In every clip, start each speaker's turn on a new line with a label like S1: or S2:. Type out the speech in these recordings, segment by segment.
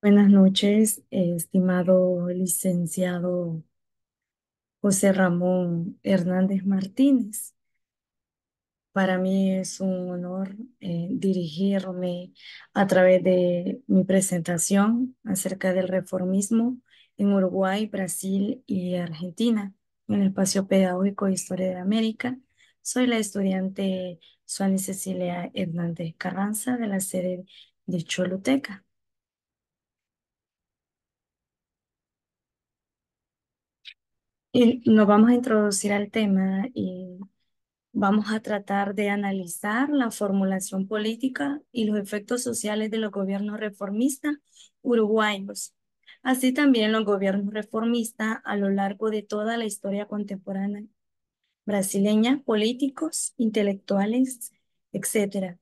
S1: Buenas noches, estimado licenciado José Ramón Hernández Martínez. Para mí es un honor dirigirme a través de mi presentación acerca del reformismo en Uruguay, Brasil y Argentina en el espacio pedagógico de Historia de América. Soy la estudiante Suani Cecilia Hernández Carranza de la sede de Choluteca. Y nos vamos a introducir al tema y vamos a tratar de analizar la formulación política y los efectos sociales de los gobiernos reformistas uruguayos, así también los gobiernos reformistas a lo largo de toda la historia contemporánea brasileña, políticos, intelectuales, etcétera.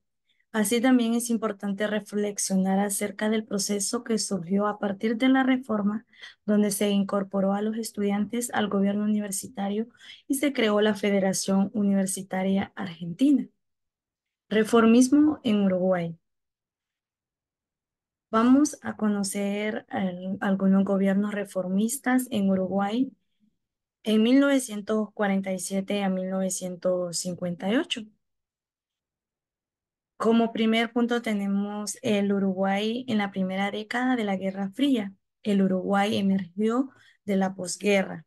S1: Así también es importante reflexionar acerca del proceso que surgió a partir de la reforma, donde se incorporó a los estudiantes al gobierno universitario y se creó la Federación Universitaria Argentina. Reformismo en Uruguay. Vamos a conocer algunos gobiernos reformistas en Uruguay en 1947 a 1958. Como primer punto tenemos el Uruguay en la primera década de la Guerra Fría. El Uruguay emergió de la posguerra.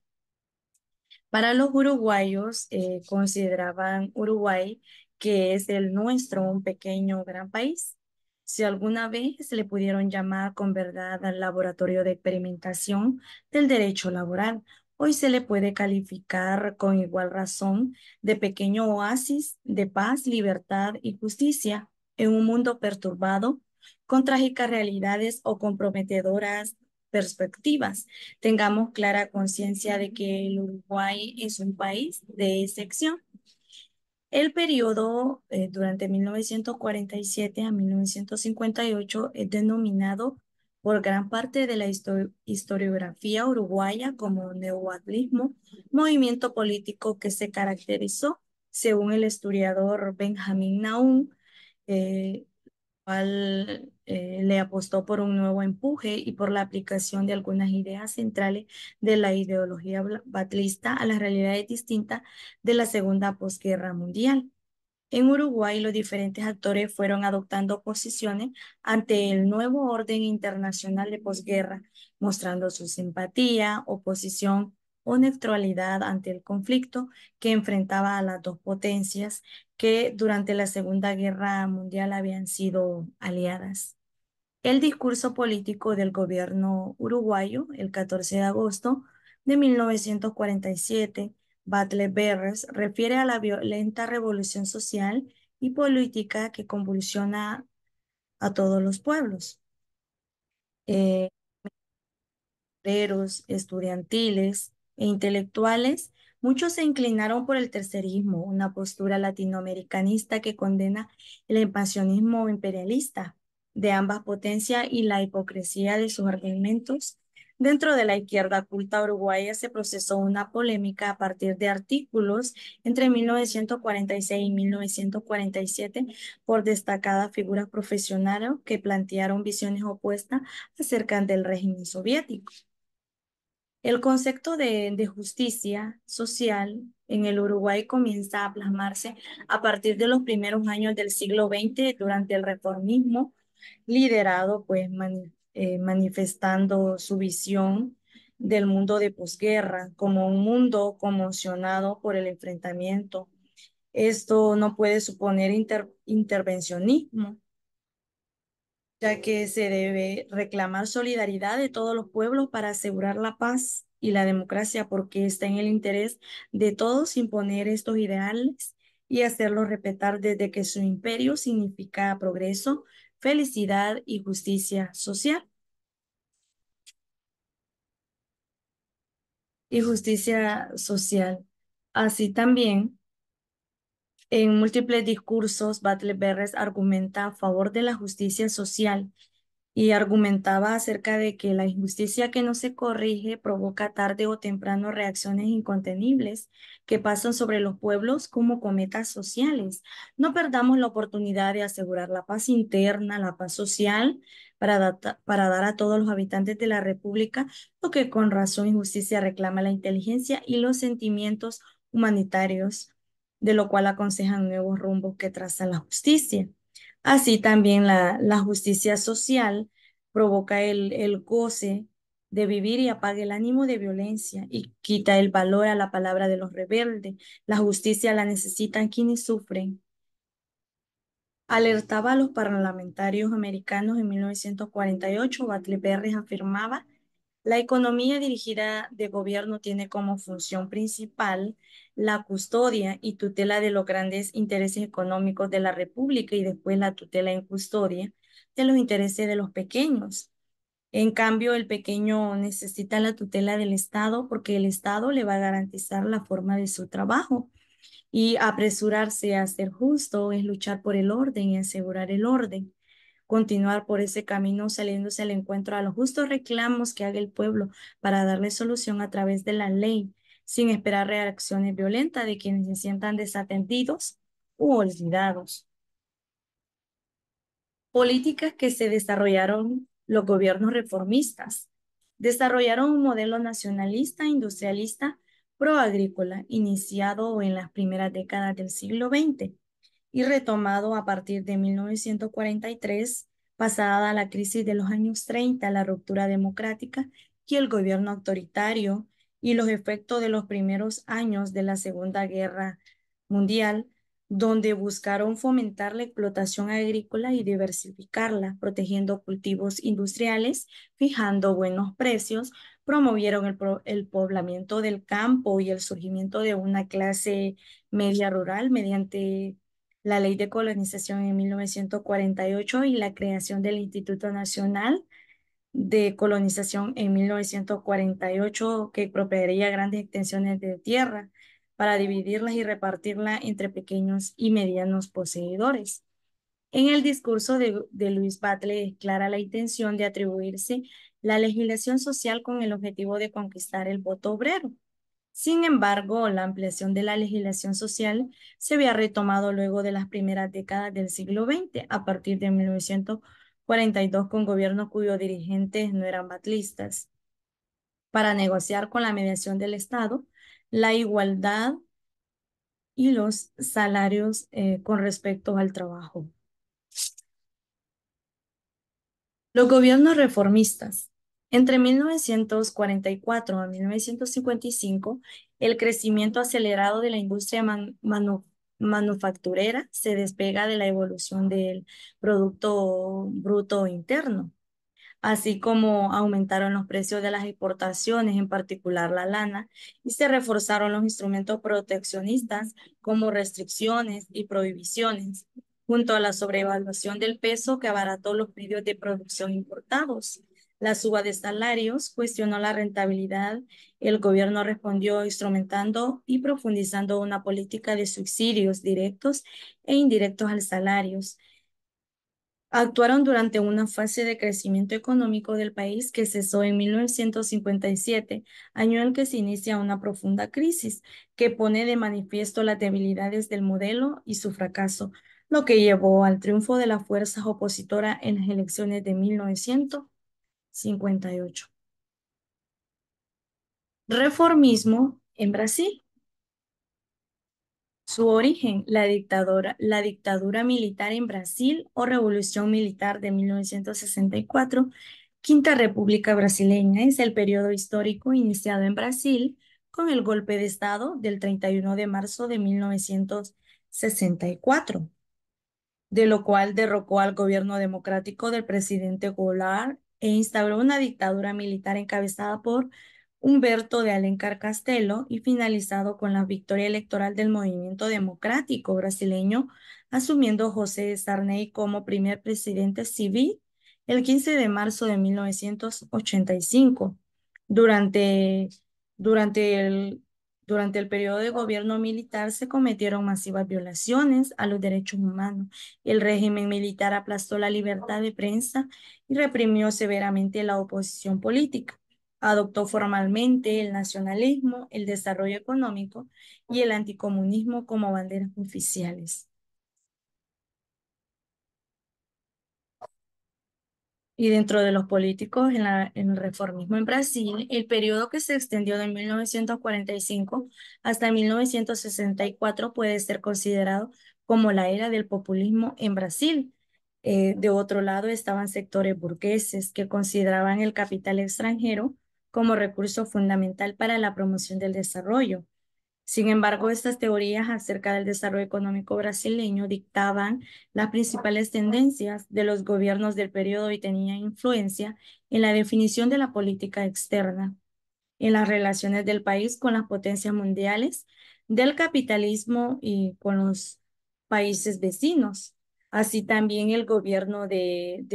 S1: Para los uruguayos, consideraban Uruguay que es el nuestro, un pequeño gran país. Si alguna vez le pudieron llamar con verdad al laboratorio de experimentación del derecho laboral, hoy se le puede calificar con igual razón de pequeño oasis de paz, libertad y justicia en un mundo perturbado con trágicas realidades o comprometedoras perspectivas. Tengamos clara conciencia de que el Uruguay es un país de excepción. El periodo durante 1947 a 1958 es denominado por gran parte de la historiografía uruguaya como neoatlismo, movimiento político que se caracterizó, según el historiador Benjamín Naum, eh, cual le apostó por un nuevo empuje y por la aplicación de algunas ideas centrales de la ideología batlista a las realidades distintas de la Segunda Posguerra Mundial. En Uruguay, los diferentes actores fueron adoptando posiciones ante el nuevo orden internacional de posguerra, mostrando su simpatía, oposición o neutralidad ante el conflicto que enfrentaba a las dos potencias que durante la Segunda Guerra Mundial habían sido aliadas. El discurso político del gobierno uruguayo, el 14 de agosto de 1947, Batlle Berres, refiere a la violenta revolución social y política que convulsiona a todos los pueblos. Eh, obreros, estudiantiles e intelectuales, muchos se inclinaron por el tercerismo, una postura latinoamericanista que condena el expansionismo imperialista de ambas potencias y la hipocresía de sus argumentos. Dentro de la izquierda culta uruguaya se procesó una polémica a partir de artículos entre 1946 y 1947 por destacadas figuras profesionales que plantearon visiones opuestas acerca del régimen soviético. El concepto de justicia social en el Uruguay comienza a plasmarse a partir de los primeros años del siglo XX durante el reformismo, liderado pues manifestando su visión del mundo de posguerra como un mundo conmocionado por el enfrentamiento. Esto no puede suponer intervencionismo, ya que se debe reclamar solidaridad de todos los pueblos para asegurar la paz y la democracia, porque está en el interés de todos imponer estos ideales y hacerlos respetar desde que su imperio significa progreso, felicidad y justicia social. Y justicia social. Así también, en múltiples discursos, Berres argumenta a favor de la justicia social y argumentaba acerca de que la injusticia que no se corrige provoca tarde o temprano reacciones incontenibles que pasan sobre los pueblos como cometas sociales. No perdamos la oportunidad de asegurar la paz interna, la paz social, para dar a todos los habitantes de la República lo que con razón y justicia reclama la inteligencia y los sentimientos humanitarios, de lo cual aconsejan nuevos rumbos que traza la justicia. Así también la justicia social provoca el goce de vivir y apaga el ánimo de violencia y quita el valor a la palabra de los rebeldes. La justicia la necesitan quienes sufren. Alertaba a los parlamentarios americanos en 1948, Bartlett Perry afirmaba: la economía dirigida de gobierno tiene como función principal la custodia y tutela de los grandes intereses económicos de la República y después la tutela en custodia de los intereses de los pequeños. En cambio, el pequeño necesita la tutela del Estado porque el Estado le va a garantizar la forma de su trabajo. Y apresurarse a ser justo es luchar por el orden y asegurar el orden. Continuar por ese camino saliéndose al encuentro a los justos reclamos que haga el pueblo para darle solución a través de la ley, sin esperar reacciones violentas de quienes se sientan desatendidos u olvidados. Políticas que se desarrollaron los gobiernos reformistas. Desarrollaron un modelo nacionalista, industrialista, proagrícola, iniciado en las primeras décadas del siglo XX y retomado a partir de 1943, pasada la crisis de los años 30, la ruptura democrática y el gobierno autoritario y los efectos de los primeros años de la Segunda Guerra Mundial, donde buscaron fomentar la explotación agrícola y diversificarla, protegiendo cultivos industriales, fijando buenos precios, promovieron el poblamiento del campo y el surgimiento de una clase media rural mediante la Ley de Colonización en 1948 y la creación del Instituto Nacional de Colonización en 1948, que apropiaría grandes extensiones de tierra para dividirlas y repartirla entre pequeños y medianos poseedores. En el discurso de Luis Batlle clara la intención de atribuirse la legislación social con el objetivo de conquistar el voto obrero. Sin embargo, la ampliación de la legislación social se había retomado luego de las primeras décadas del siglo XX, a partir de 1942, con gobiernos cuyos dirigentes no eran batlistas, para negociar con la mediación del Estado la igualdad y los salarios con respecto al trabajo. Los gobiernos reformistas. Entre 1944 a 1955, el crecimiento acelerado de la industria manufacturera se despega de la evolución del Producto Bruto Interno, así como aumentaron los precios de las exportaciones, en particular la lana, y se reforzaron los instrumentos proteccionistas como restricciones y prohibiciones, junto a la sobrevaluación del peso que abarató los medios de producción importados. La suba de salarios cuestionó la rentabilidad. El gobierno respondió instrumentando y profundizando una política de subsidios directos e indirectos al salarios. Actuaron durante una fase de crecimiento económico del país que cesó en 1957, año en que se inicia una profunda crisis que pone de manifiesto las debilidades del modelo y su fracaso, lo que llevó al triunfo de las fuerzas opositoras en las elecciones de 1958. Reformismo en Brasil. Su origen, la dictadura militar en Brasil o Revolución Militar de 1964, Quinta República Brasileña, es el periodo histórico iniciado en Brasil con el golpe de Estado del 31 de marzo de 1964, de lo cual derrocó al gobierno democrático del presidente Goulart e instauró una dictadura militar encabezada por Humberto de Alencar Castelo y finalizado con la victoria electoral del movimiento democrático brasileño, asumiendo José Sarney como primer presidente civil el 15 de marzo de 1985. Durante, durante el, Durante el periodo de gobierno militar se cometieron masivas violaciones a los derechos humanos. El régimen militar aplastó la libertad de prensa y reprimió severamente la oposición política. Adoptó formalmente el nacionalismo, el desarrollo económico y el anticomunismo como banderas oficiales. Y dentro de los políticos en el reformismo en Brasil, el periodo que se extendió de 1945 hasta 1964 puede ser considerado como la era del populismo en Brasil. De otro lado estaban sectores burgueses que consideraban el capital extranjero como recurso fundamental para la promoción del desarrollo. Sin embargo, estas teorías acerca del desarrollo económico brasileño dictaban las principales tendencias de los gobiernos del periodo y tenían influencia en la definición de la política externa, en las relaciones del país con las potencias mundiales, del capitalismo y con los países vecinos. Así también el gobierno de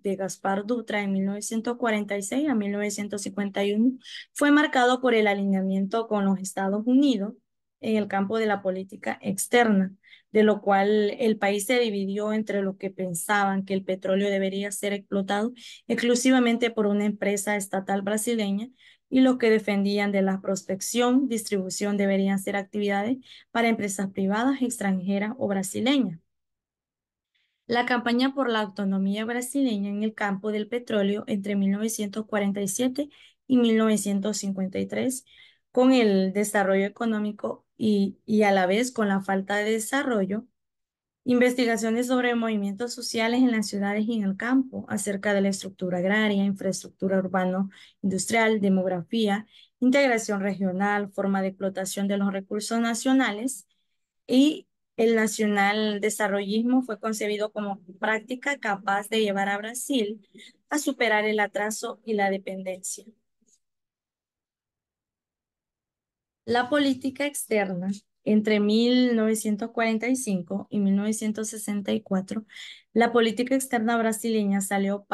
S1: Gaspar Dutra en 1946 a 1951 fue marcado por el alineamiento con los Estados Unidos en el campo de la política externa, de lo cual el país se dividió entre los que pensaban que el petróleo debería ser explotado exclusivamente por una empresa estatal brasileña y los que defendían de la prospección, distribución deberían ser actividades para empresas privadas, extranjeras o brasileñas. La campaña por la autonomía brasileña en el campo del petróleo entre 1947 y 1953, con el desarrollo económico y a la vez con la falta de desarrollo, investigaciones sobre movimientos sociales en las ciudades y en el campo, acerca de la estructura agraria, infraestructura urbano-industrial, demografía, integración regional, forma de explotación de los recursos nacionales y el nacional desarrollismo fue concebido como práctica capaz de llevar a Brasil a superar el atraso y la dependencia. La política externa entre 1945 y 1964, la política externa brasileña salió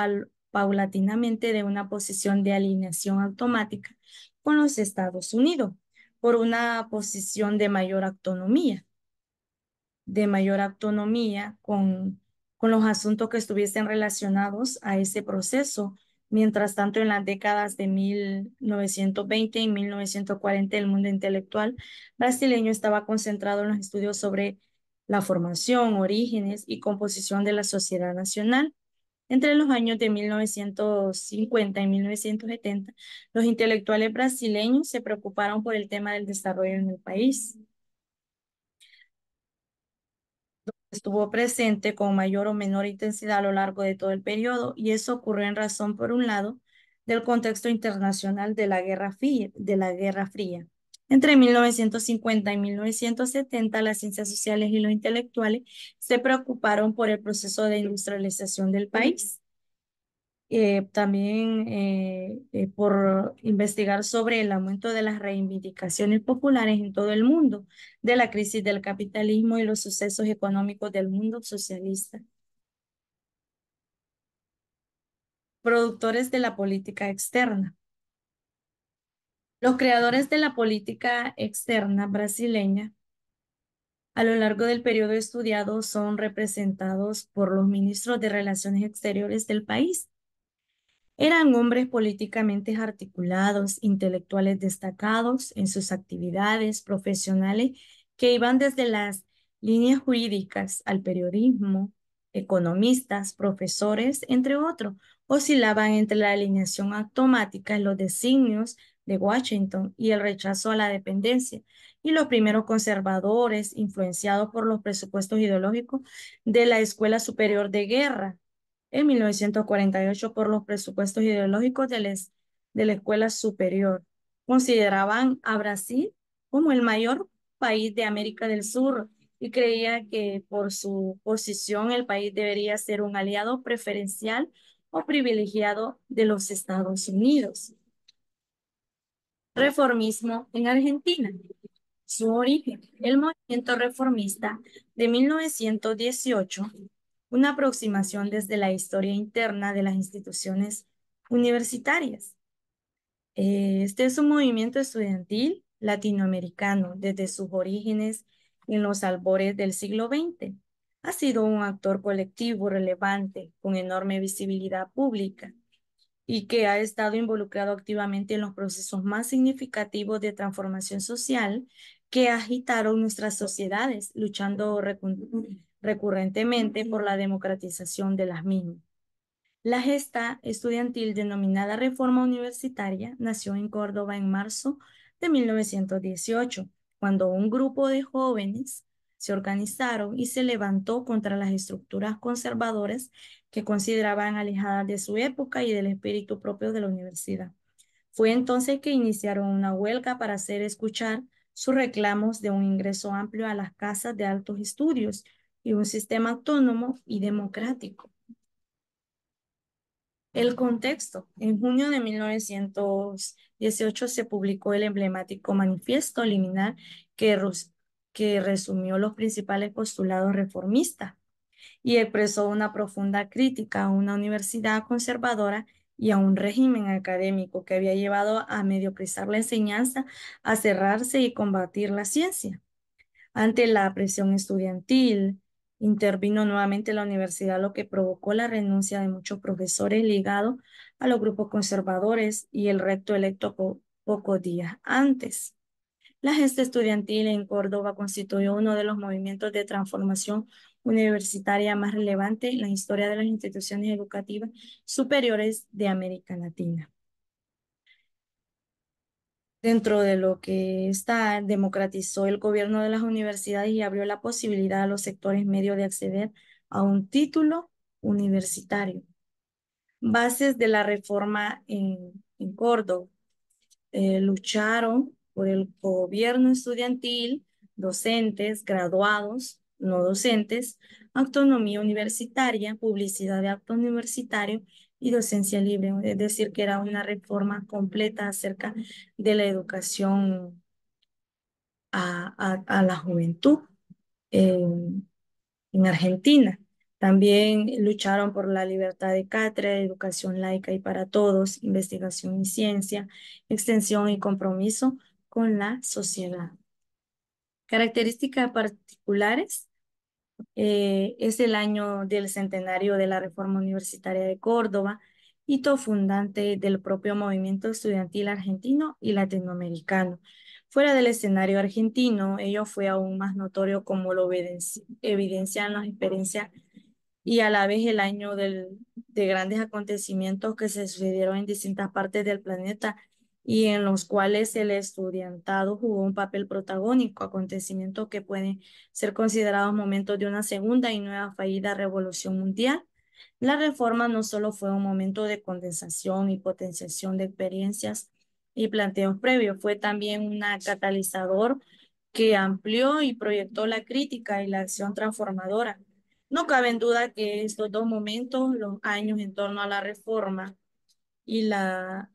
S1: paulatinamente de una posición de alineación automática con los Estados Unidos por una posición de mayor autonomía con los asuntos que estuviesen relacionados a ese proceso. Mientras tanto, en las décadas de 1920 y 1940, el mundo intelectual brasileño estaba concentrado en los estudios sobre la formación, orígenes y composición de la sociedad nacional. Entre los años de 1950 y 1970, los intelectuales brasileños se preocuparon por el tema del desarrollo en el país. Estuvo presente con mayor o menor intensidad a lo largo de todo el periodo y eso ocurrió en razón, por un lado, del contexto internacional de la Guerra Fría. Entre 1950 y 1970, las ciencias sociales y los intelectuales se preocuparon por el proceso de industrialización del país, también por investigar sobre el aumento de las reivindicaciones populares en todo el mundo, de la crisis del capitalismo y los sucesos económicos del mundo socialista. Productores de la política externa. Los creadores de la política externa brasileña a lo largo del periodo estudiado son representados por los ministros de Relaciones Exteriores del país. Eran hombres políticamente articulados, intelectuales destacados en sus actividades profesionales que iban desde las líneas jurídicas al periodismo, economistas, profesores, entre otros, oscilaban entre la alineación automática en los designios de Washington y el rechazo a la dependencia, y los primeros conservadores, influenciados por los presupuestos ideológicos de la Escuela Superior de Guerra en 1948 por los presupuestos ideológicos de la escuela superior. Consideraban a Brasil como el mayor país de América del Sur y creía que por su posición el país debería ser un aliado preferencial o privilegiado de los Estados Unidos. Reformismo en Argentina. Su origen, el movimiento reformista de 1918, una aproximación desde la historia interna de las instituciones universitarias. Este es un movimiento estudiantil latinoamericano desde sus orígenes en los albores del siglo XX. Ha sido un actor colectivo relevante con enorme visibilidad pública y que ha estado involucrado activamente en los procesos más significativos de transformación social que agitaron nuestras sociedades, luchando recurrentemente por la democratización de las mismas. La gesta estudiantil denominada Reforma Universitaria nació en Córdoba en marzo de 1918, cuando un grupo de jóvenes se organizaron y se levantó contra las estructuras conservadoras que consideraban alejadas de su época y del espíritu propio de la universidad. Fue entonces que iniciaron una huelga para hacer escuchar sus reclamos de un ingreso amplio a las casas de altos estudios y un sistema autónomo y democrático. El contexto. En junio de 1918 se publicó el emblemático Manifiesto Liminar que resumió los principales postulados reformistas y expresó una profunda crítica a una universidad conservadora y a un régimen académico que había llevado a mediocrizar la enseñanza, a cerrarse y combatir la ciencia. Ante la presión estudiantil, intervino nuevamente la universidad, lo que provocó la renuncia de muchos profesores ligados a los grupos conservadores y el recto electo pocos días antes. La gesta estudiantil en Córdoba constituyó uno de los movimientos de transformación universitaria más relevantes en la historia de las instituciones educativas superiores de América Latina. Dentro de lo que está, democratizó el gobierno de las universidades y abrió la posibilidad a los sectores medios de acceder a un título universitario. Bases de la reforma en Córdoba. Lucharon por el gobierno estudiantil, docentes, graduados, no docentes, autonomía universitaria, publicidad de actos universitarios y docencia libre. Es decir, que era una reforma completa acerca de la educación a la juventud en Argentina. También lucharon por la libertad de cátedra, educación laica y para todos, investigación y ciencia, extensión y compromiso con la sociedad. Características particulares. Es el año del centenario de la Reforma Universitaria de Córdoba, hito fundante del propio movimiento estudiantil argentino y latinoamericano. Fuera del escenario argentino, ello fue aún más notorio como lo evidencian las experiencias y a la vez el año de grandes acontecimientos que se sucedieron en distintas partes del planeta y en los cuales el estudiantado jugó un papel protagónico, acontecimientos que pueden ser considerados momentos de una segunda y nueva fallida revolución mundial. La reforma no solo fue un momento de condensación y potenciación de experiencias y planteos previos, fue también un catalizador que amplió y proyectó la crítica y la acción transformadora. No cabe en duda que estos dos momentos, los años en torno a la reforma y la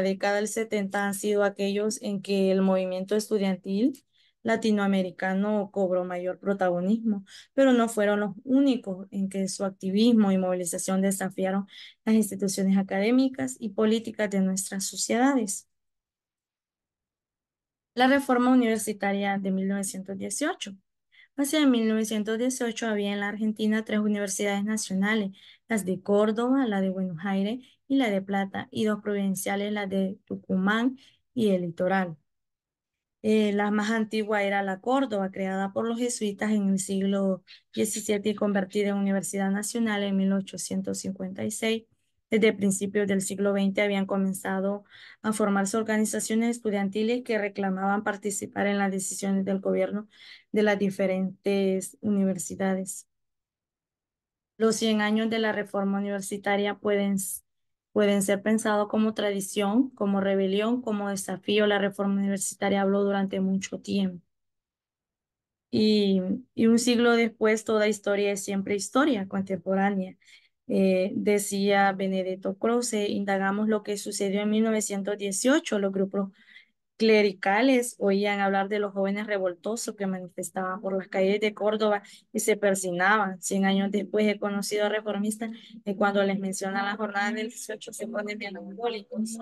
S1: década del 70, han sido aquellos en que el movimiento estudiantil latinoamericano cobró mayor protagonismo, pero no fueron los únicos en que su activismo y movilización desafiaron las instituciones académicas y políticas de nuestras sociedades. La reforma universitaria de 1918. Hacia 1918 había en la Argentina tres universidades nacionales, las de Córdoba, la de Buenos Aires y la de Plata, y dos provinciales, la de Tucumán y el Litoral. La más antigua era la Córdoba, creada por los jesuitas en el siglo XVII y convertida en Universidad Nacional en 1856. Desde principios del siglo XX habían comenzado a formarse organizaciones estudiantiles que reclamaban participar en las decisiones del gobierno de las diferentes universidades. Los 100 años de la reforma universitaria pueden ser pensados como tradición, como rebelión, como desafío. La reforma universitaria habló durante mucho tiempo. Y, y un siglo después, toda historia es siempre historia contemporánea. Decía Benedetto Croce, indagamos lo que sucedió en 1918, los grupos clericales oían hablar de los jóvenes revoltosos que manifestaban por las calles de Córdoba y se persinaban. 100 años después he conocido a reformistas que cuando les mencionan la jornada del 18 se ponen bien melancólicos.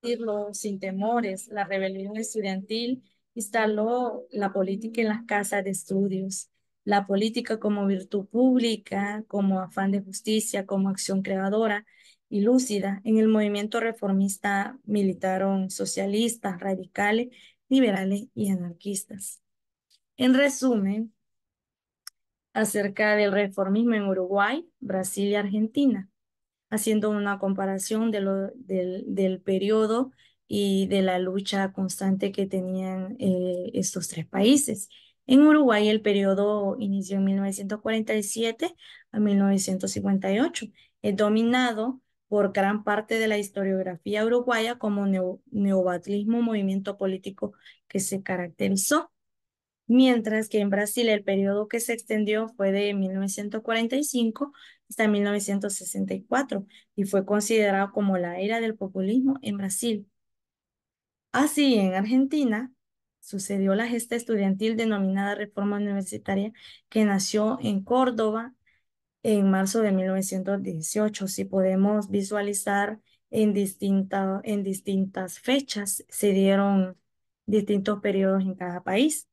S1: decirlo sin temores, la rebelión estudiantil instaló la política en las casas de estudios, la política como virtud pública, como afán de justicia, como acción creadora y lúcida. En el movimiento reformista militaron socialistas, radicales, liberales y anarquistas. En resumen, acerca del reformismo en Uruguay, Brasil y Argentina, haciendo una comparación del periodo y de la lucha constante que tenían estos tres países. En Uruguay el periodo inició en 1947 a 1958. Es dominado por gran parte de la historiografía uruguaya como neobatlismo, movimiento político que se caracterizó. Mientras que en Brasil el periodo que se extendió fue de 1945 hasta 1964 y fue considerado como la era del populismo en Brasil. Así, en Argentina sucedió la gesta estudiantil denominada Reforma Universitaria, que nació en Córdoba en marzo de 1918. Si podemos visualizar en distintas fechas, se dieron distintos periodos en cada país.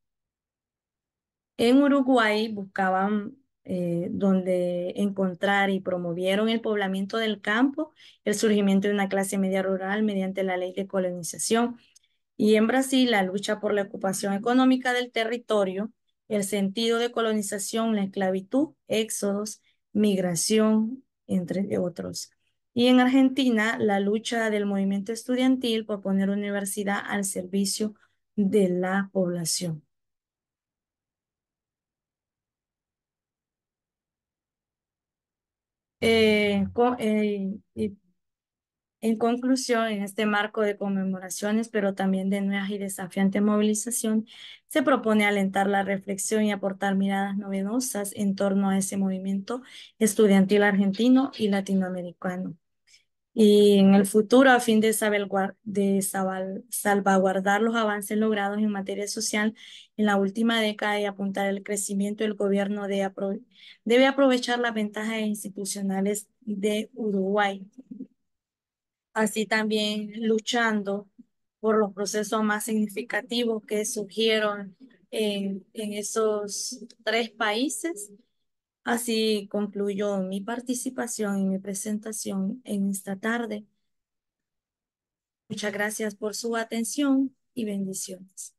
S1: En Uruguay buscaban donde encontrar y promovieron el poblamiento del campo, el surgimiento de una clase media rural mediante la ley de colonización. Y en Brasil, la lucha por la ocupación económica del territorio, el sentido de colonización, la esclavitud, éxodos, migración, entre otros. Y en Argentina, la lucha del movimiento estudiantil por poner universidad al servicio de la población. Y en conclusión, en este marco de conmemoraciones, pero también de nuevas y desafiantes movilización, se propone alentar la reflexión y aportar miradas novedosas en torno a ese movimiento estudiantil argentino y latinoamericano. Y en el futuro, a fin de, salvaguardar los avances logrados en materia social en la última década y apuntar al crecimiento, el gobierno debe aprovechar las ventajas institucionales de Uruguay, así también luchando por los procesos más significativos que surgieron en esos tres países. Así concluyó mi participación y mi presentación en esta tarde. Muchas gracias por su atención y bendiciones.